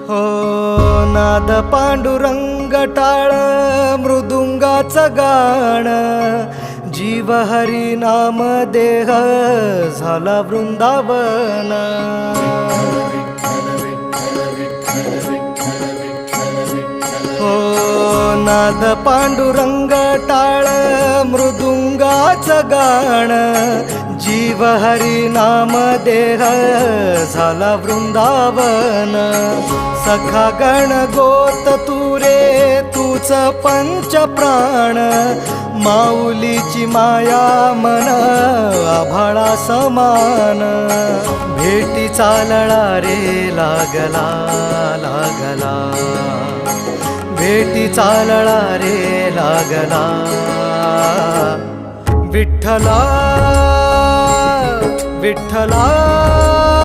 हो नाद पांडुरंग टाळ मृदुंगाचं गाण, जीव हरी नाम देह झाला वृंदावन. हो नाद पांडुरंग टाळ मृदुंगाचं गाण, जीव हरी नाम देह झाला वृंदावन. सखा गण गोत तू रे तूच पंच प्राण, माऊलीची माया मन आभाळा समान. भेटी चालळा रे लागला लागला, भेटी चालळा रे लागला. विठ्ठला विठ्ठला